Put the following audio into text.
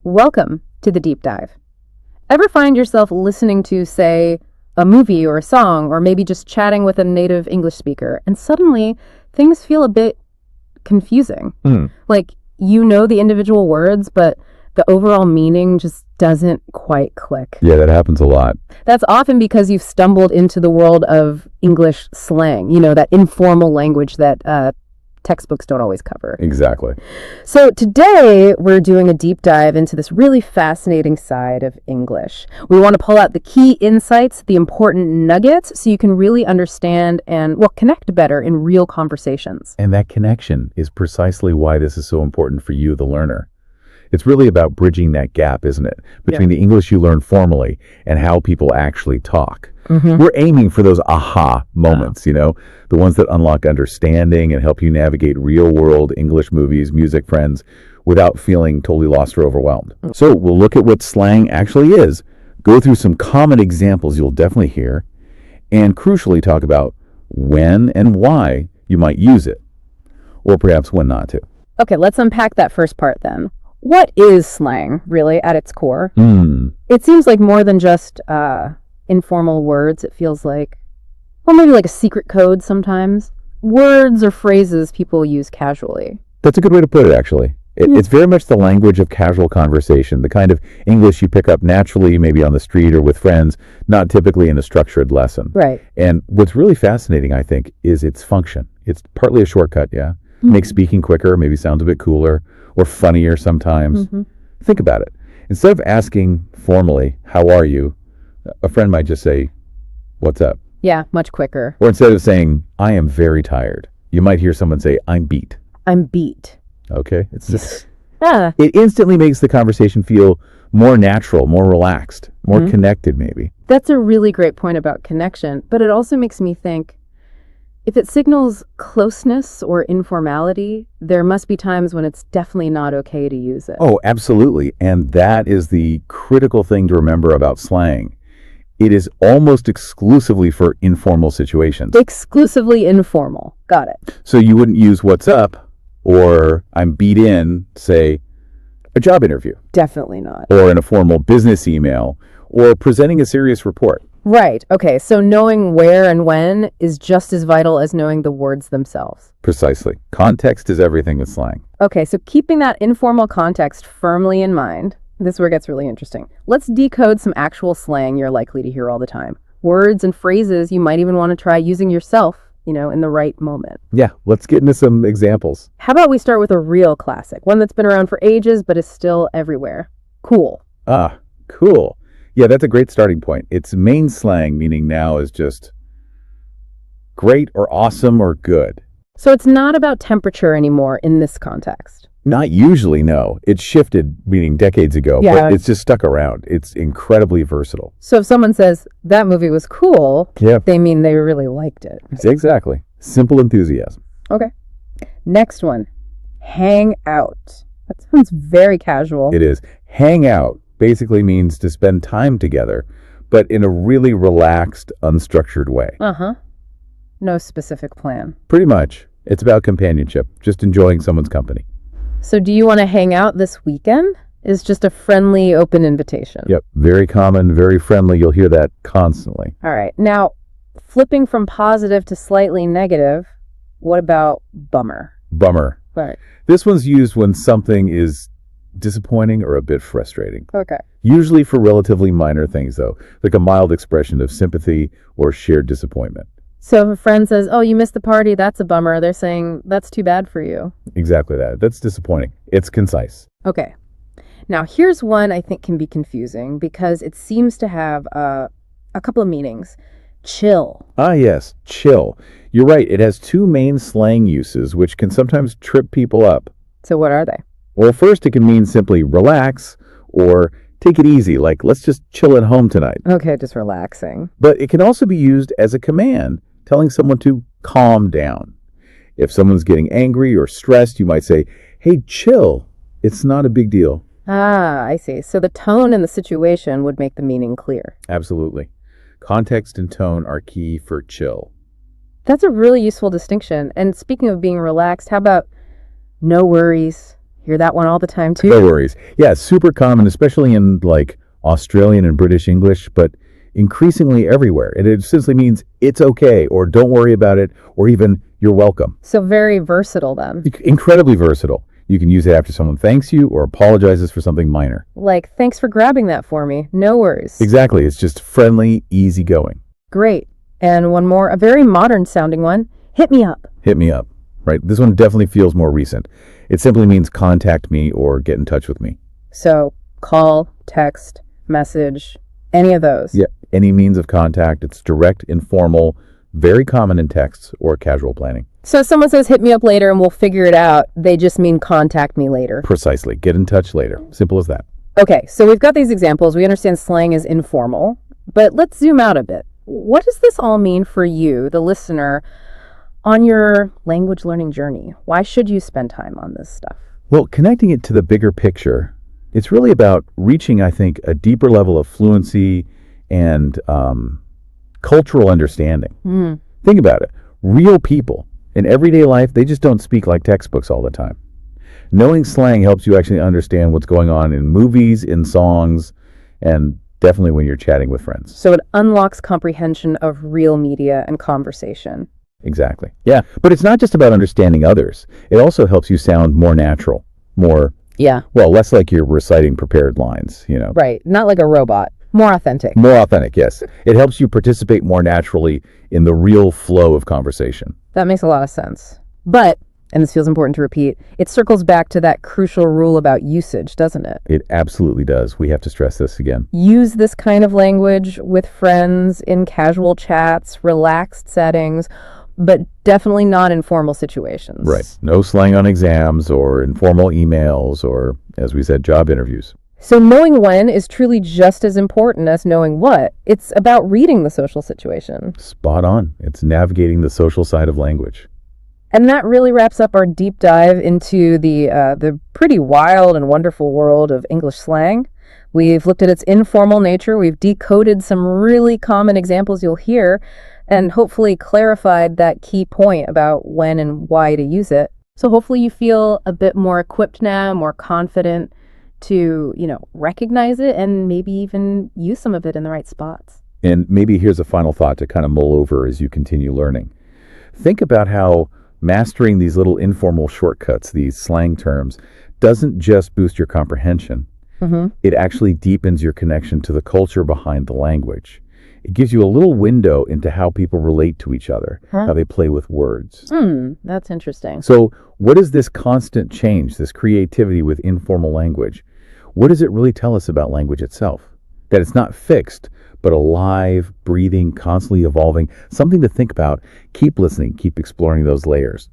Welcome to the Deep Dive. Ever find yourself listening to, say, a movie or a song, or maybe just chatting with a native English speaker, and suddenly things feel a bit confusing? Like, you know the individual words, but the overall meaning just doesn't quite click. Yeah, that happens a lot. That's often because you've stumbled into the world of English slang, that informal language that textbooks don't always cover. Exactly. So today we're doing a deep dive into this really fascinating side of English. We want to pull out the key insights, the important nuggets, so you can really understand and, connect better in real conversations. And that connection is precisely why this is so important for you, the learner. It's really about bridging that gap, isn't it? Between the English you learn formally and how people actually talk. We're aiming for those aha moments, the ones that unlock understanding and help you navigate real-world English movies, music, friends, without feeling totally lost or overwhelmed. So we'll look at what slang actually is, go through some common examples you'll definitely hear, and crucially talk about when and why you might use it, or perhaps when not to. Okay, let's unpack that first part then. What is slang, really, at its core? It seems like more than just informal words. It feels like, maybe like a secret code sometimes. Words or phrases people use casually. That's a good way to put it, actually. It's very much the language of casual conversation, the kind of English you pick up naturally, maybe on the street or with friends, not typically in a structured lesson. Right. And what's really fascinating, I think, is its function. It's partly a shortcut, Makes speaking quicker, maybe sounds a bit cooler or funnier sometimes. Think about it. Instead of asking formally, how are you? A friend might just say, what's up? Yeah, much quicker. Or instead of saying, I am very tired, you might hear someone say, I'm beat. I'm beat. Okay. It's just, it instantly makes the conversation feel more natural, more relaxed, more connected maybe. That's a really great point about connection, but it also makes me think, if it signals closeness or informality, there must be times when it's definitely not okay to use it. Oh, absolutely. And that is the critical thing to remember about slang. It is almost exclusively for informal situations. Exclusively informal. Got it. So you wouldn't use what's up or I'm beat in, say, a job interview. Definitely not. Or in a formal business email or presenting a serious report. Right. Okay. So knowing where and when is just as vital as knowing the words themselves. Precisely. Context is everything with slang. Okay. So keeping that informal context firmly in mind, this is where it gets really interesting. Let's decode some actual slang you're likely to hear all the time. Words and phrases you might even want to try using yourself, in the right moment. Yeah. Let's get into some examples. How about we start with a real classic, one that's been around for ages but is still everywhere. Cool. Ah, cool. Yeah, that's a great starting point. Its main slang meaning now is just great or awesome or good. So it's not about temperature anymore in this context. Not usually, no. It shifted, meaning decades ago, but it's just stuck around. It's incredibly versatile. So if someone says, that movie was cool, they mean they really liked it. Exactly. Simple enthusiasm. Okay. Next one. Hang out. That sounds very casual. It is. Hang out basically means to spend time together, but in a really relaxed, unstructured way. No specific plan. Pretty much. It's about companionship, just enjoying someone's company. So do you want to hang out this weekend? Is just a friendly, open invitation. Yep. Very common, very friendly. You'll hear that constantly. All right. Now, flipping from positive to slightly negative, what about bummer? Bummer. Right. This one's used when something is disappointing or a bit frustrating. Okay. Usually for relatively minor things, though, like a mild expression of sympathy or shared disappointment. So if a friend says, oh, you missed the party, that's a bummer, they're saying, that's too bad for you. Exactly that. That's disappointing. It's concise. Okay. Now, here's one I think can be confusing because it seems to have a couple of meanings. Chill. Ah, yes. Chill. You're right. It has two main slang uses, which can sometimes trip people up. So what are they? Well, first, it can mean simply relax or take it easy, like let's just chill at home tonight. Okay, just relaxing. But it can also be used as a command, telling someone to calm down. If someone's getting angry or stressed, you might say, hey, chill. It's not a big deal. Ah, I see. So the tone and the situation would make the meaning clear. Absolutely. Context and tone are key for chill. That's a really useful distinction. And speaking of being relaxed, how about no worries? Hear that one all the time too. No worries. Yeah, super common, especially in like Australian and British English, but increasingly everywhere. And it essentially means it's okay, or don't worry about it, or even you're welcome. So very versatile then. Incredibly versatile. You can use it after someone thanks you or apologizes for something minor. Like, thanks for grabbing that for me. No worries. Exactly. It's just friendly, easygoing. Great. And one more, a very modern sounding one. Hit me up. Hit me up. Right? This one definitely feels more recent. It simply means contact me or get in touch with me. So call, text, message, any of those. Yeah, any means of contact. It's direct, informal, very common in texts or casual planning. So if someone says hit me up later and we'll figure it out, they just mean contact me later. Precisely. Get in touch later. Simple as that. Okay, so we've got these examples. We understand slang is informal, but let's zoom out a bit. What does this all mean for you, the listener, on your language learning journey? Why should you spend time on this stuff? Well, connecting it to the bigger picture, it's really about reaching, I think, a deeper level of fluency and cultural understanding. Think about it. Real people in everyday life, they just don't speak like textbooks all the time. Knowing slang helps you actually understand what's going on in movies, in songs, and definitely when you're chatting with friends. So it unlocks comprehension of real media and conversation. Exactly. Yeah. But it's not just about understanding others. It also helps you sound more natural, less like you're reciting prepared lines, Right. Not like a robot. More authentic. More authentic, yes. It helps you participate more naturally in the real flow of conversation. That makes a lot of sense. But, and this feels important to repeat, it circles back to that crucial rule about usage, doesn't it? It absolutely does. We have to stress this again. Use this kind of language with friends in casual chats, relaxed settings, but definitely not in formal situations. Right. No slang on exams or informal emails or, as we said, job interviews. So knowing when is truly just as important as knowing what. It's about reading the social situation. Spot on. It's navigating the social side of language. And that really wraps up our deep dive into the pretty wild and wonderful world of English slang. We've looked at its informal nature. We've decoded some really common examples you'll hear and hopefully clarified that key point about when and why to use it. So hopefully you feel a bit more equipped now, more confident to, recognize it and maybe even use some of it in the right spots. And maybe here's a final thought to kind of mull over as you continue learning. Think about how mastering these little informal shortcuts, these slang terms, doesn't just boost your comprehension. It actually deepens your connection to the culture behind the language. It gives you a little window into how people relate to each other, how they play with words. That's interesting. So what is this constant change, this creativity with informal language? What does it really tell us about language itself? That it's not fixed, but alive, breathing, constantly evolving, something to think about. Keep listening, keep exploring those layers.